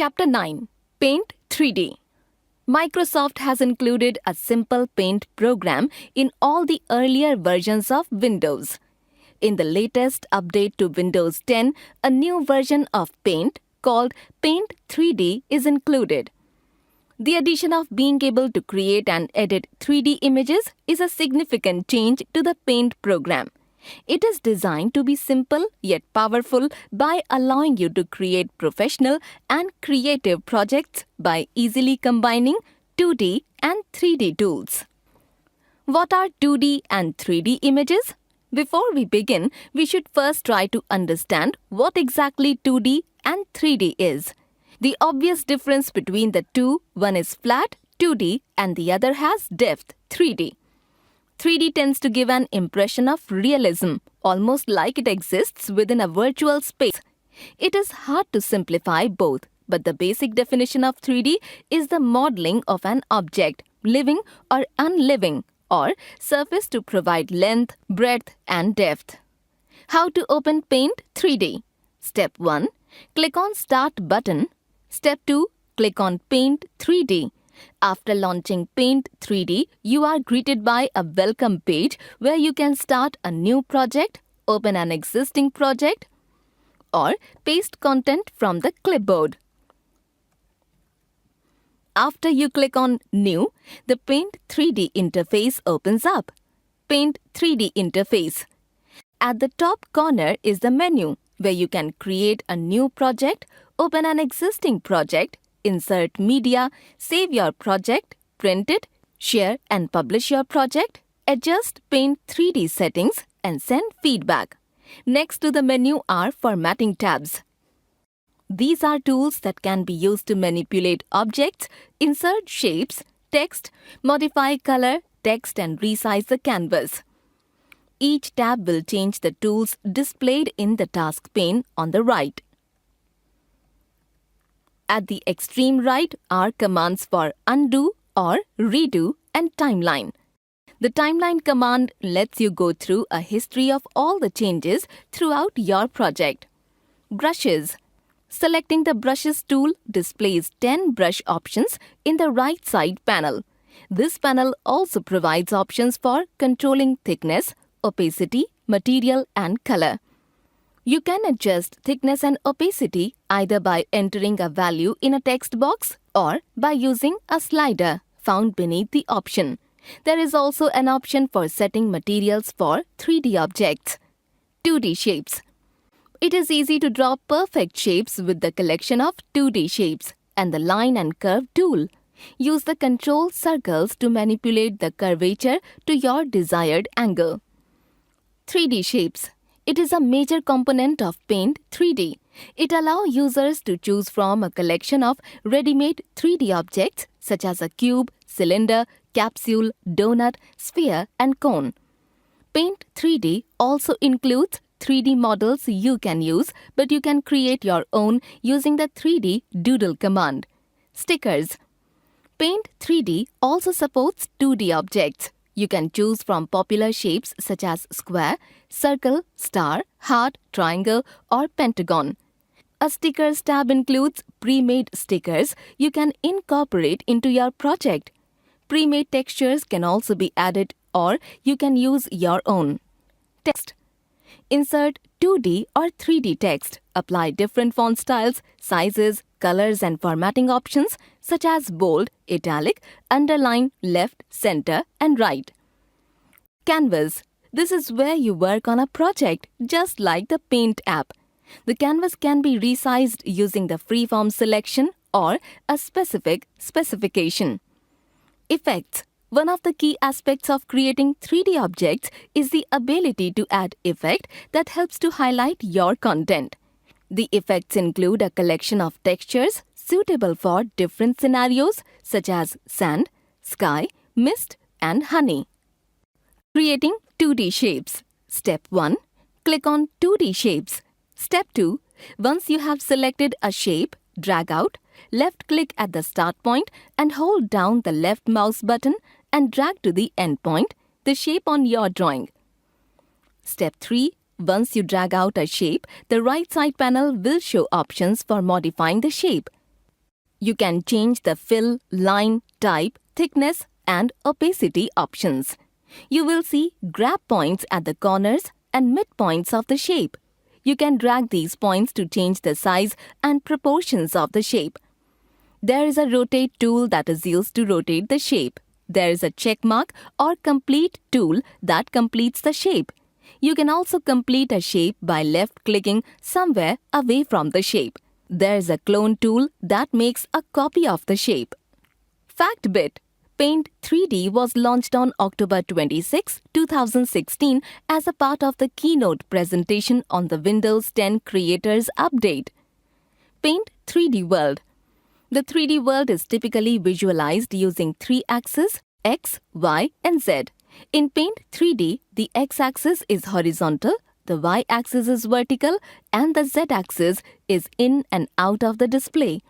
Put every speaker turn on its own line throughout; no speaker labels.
Chapter 9. Paint 3D. Microsoft has included a simple Paint program in all the earlier versions of Windows. In the latest update to Windows 10, a new version of Paint called Paint 3D is included. The addition of being able to create and edit 3D images is a significant change to the Paint program. It is designed to be simple yet powerful by allowing you to create professional and creative projects by easily combining 2D and 3D tools. What are 2D and 3D images? Before we begin, we should first try to understand what exactly 2D and 3D is. The obvious difference between the two, one is flat 2D and the other has depth 3D. 3D tends to give an impression of realism, almost like it exists within a virtual space. It is hard to simplify both, but the basic definition of 3D is the modeling of an object, living or unliving, or surface to provide length, breadth, and depth. How to open Paint 3D? Step 1. Click on Start button. Step 2. Click on Paint 3D. After launching Paint 3D, you are greeted by a welcome page where you can start a new project, open an existing project, or paste content from the clipboard. After you click on New, the Paint 3D interface opens up. Paint 3D interface. At the top corner is the menu where you can create a new project, open an existing project, insert media, save your project, print it, share and publish your project, adjust Paint 3D settings, and send feedback. Next to the menu are formatting tabs. These are tools that can be used to manipulate objects, insert shapes, text, modify color, text, and resize the canvas. Each tab will change the tools displayed in the task pane on the right. At the extreme right are commands for undo or redo and timeline. The timeline command lets you go through a history of all the changes throughout your project. Brushes. Selecting the Brushes tool displays 10 brush options in the right side panel. This panel also provides options for controlling thickness, opacity, material, and color. You can adjust thickness and opacity either by entering a value in a text box or by using a slider found beneath the option. There is also an option for setting materials for 3D objects. 2D shapes. It is easy to draw perfect shapes with the collection of 2D shapes and the line and curve tool. Use the control circles to manipulate the curvature to your desired angle. 3D shapes. It is a major component of Paint 3D. It allows users to choose from a collection of ready-made 3D objects such as a cube, cylinder, capsule, donut, sphere, and cone. Paint 3D also includes 3D models you can use, but you can create your own using the 3D Doodle command. Stickers. Paint 3D also supports 2D objects. You can choose from popular shapes such as square, circle, star, heart, triangle, or pentagon. A Stickers tab includes pre-made stickers you can incorporate into your project. Pre-made textures can also be added or you can use your own. Text. Insert 2D or 3D text. Apply different font styles, sizes, colors, and formatting options such as bold, italic, underline, left, center, and right. Canvas. This is where you work on a project, just like the Paint app. The canvas can be resized using the freeform selection or a specific specification. Effects. One of the key aspects of creating 3D objects is the ability to add effect that helps to highlight your content. The effects include a collection of textures suitable for different scenarios such as sand, sky, mist, and honey. Creating 2D shapes. Step 1. Click on 2D shapes. Step 2. Once you have selected a shape, drag out, left-click at the start point and hold down the left mouse button and drag to the end point, the shape on your drawing. Step 3. Once you drag out a shape, the right side panel will show options for modifying the shape. You can change the fill, line, type, thickness, and opacity options. You will see grab points at the corners and midpoints of the shape. You can drag these points to change the size and proportions of the shape. There is a rotate tool that is used to rotate the shape. There is a check mark or complete tool that completes the shape. You can also complete a shape by left-clicking somewhere away from the shape. There is a clone tool that makes a copy of the shape. Fact bit: Paint 3D was launched on October 26, 2016 as a part of the keynote presentation on the Windows 10 Creators Update. Paint 3D World. The 3D world is typically visualized using three axes X, Y, and Z. In Paint 3D, the X-axis is horizontal, the Y-axis is vertical, and the Z-axis is in and out of the display.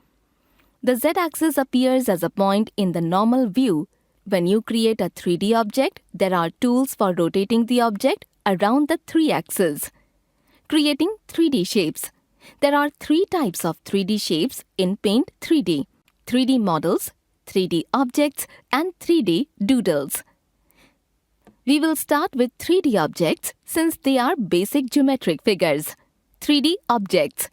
The Z-axis appears as a point in the normal view. When you create a 3D object, there are tools for rotating the object around the three axes. Creating 3D shapes. There are three types of 3D shapes in Paint 3D: 3D models, 3D objects, and 3D doodles. We will start with 3D objects since they are basic geometric figures. 3D objects.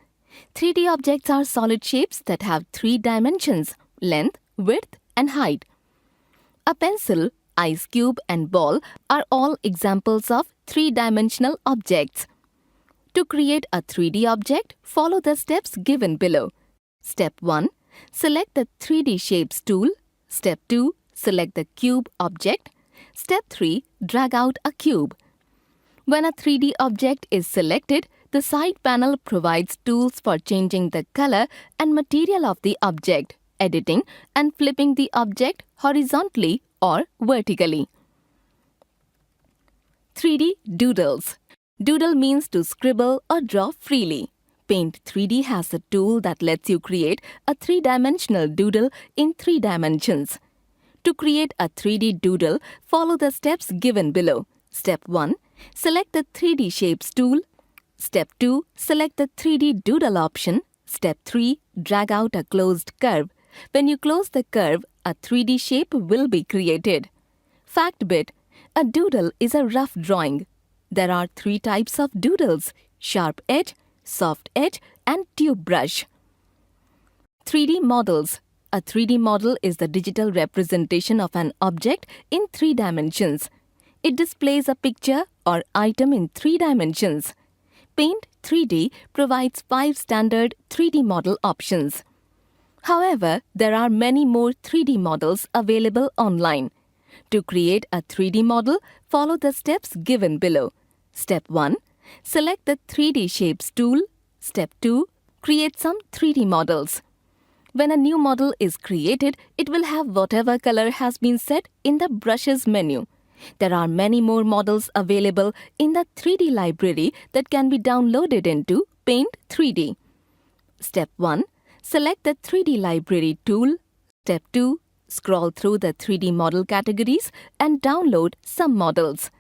3D objects are solid shapes that have three dimensions: length, width, and height. A pencil, ice cube, and ball are all examples of three-dimensional objects. To create a 3D object, follow the steps given below. Step 1. Select the 3D Shapes tool. Step 2. Select the cube object. Step 3. Drag out a cube. When a 3D object is selected, the side panel provides tools for changing the color and material of the object, editing, and flipping the object horizontally or vertically. 3D Doodles. Doodle means to scribble or draw freely. Paint 3D has a tool that lets you create a three-dimensional doodle in 3 dimensions. To create a 3D doodle, follow the steps given below. Step 1. Select the 3D Shapes tool. Step 2. Select the 3D Doodle option. Step 3. Drag out a closed curve. When you close the curve, a 3D shape will be created. Fact bit: A doodle is a rough drawing. There are 3 types of doodles: sharp edge, soft edge, and tube brush. 3D models. A 3D model is the digital representation of an object in 3 dimensions. It displays a picture or item in 3 dimensions. Paint 3D provides 5 standard 3D model options. However, there are many more 3D models available online. To create a 3D model, follow the steps given below. Step 1. Select the 3D Shapes tool. Step 2. Create some 3D models. When a new model is created, it will have whatever color has been set in the Brushes menu. There are many more models available in the 3D library that can be downloaded into Paint 3D. Step 1. Select the 3D library tool. Step 2. Scroll through the 3D model categories and download some models.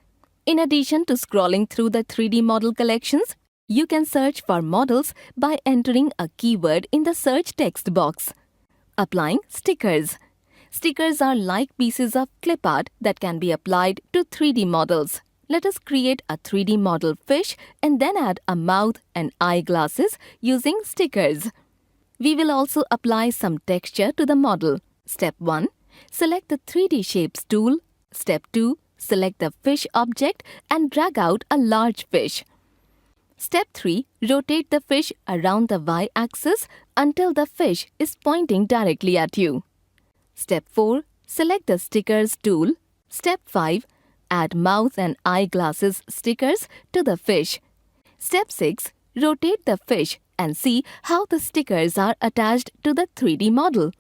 In addition to scrolling through the 3D model collections, you can search for models by entering a keyword in the search text box. Applying stickers. Stickers are like pieces of clip art that can be applied to 3D models. Let us create a 3D model fish and then add a mouth and eyeglasses using stickers. We will also apply some texture to the model. Step 1. Select the 3D Shapes tool. Step 2. Select the fish object and drag out a large fish. Step 3. Rotate the fish around the y-axis until the fish is pointing directly at you. Step 4. Select the Stickers tool. Step 5. Add mouth and eyeglasses stickers to the fish. Step 6. Rotate the fish and see how the stickers are attached to the 3D model.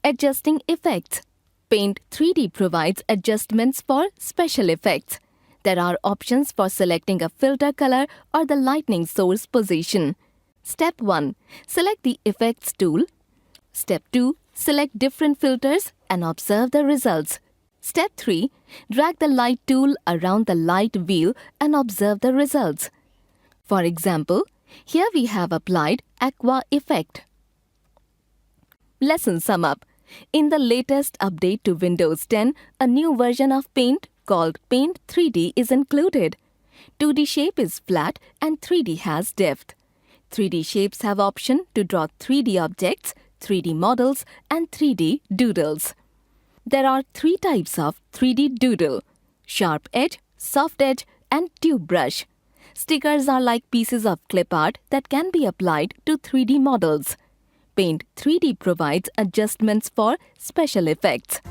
Adjusting effects. Paint 3D provides adjustments for special effects. There are options for selecting a filter color or the lightning source position. Step 1. Select the Effects tool. Step 2. Select different filters and observe the results. Step 3. Drag the Light tool around the light wheel and observe the results. For example, here we have applied Aqua effect. Lesson sum up. In the latest update to Windows 10, a new version of Paint called Paint 3D is included. 2D shape is flat and 3D has depth. 3D shapes have option to draw 3D objects, 3D models and 3D doodles. There are 3 types of 3D doodle: sharp edge, soft edge and tube brush. Stickers are like pieces of clip art that can be applied to 3D models. Paint 3D provides adjustments for special effects.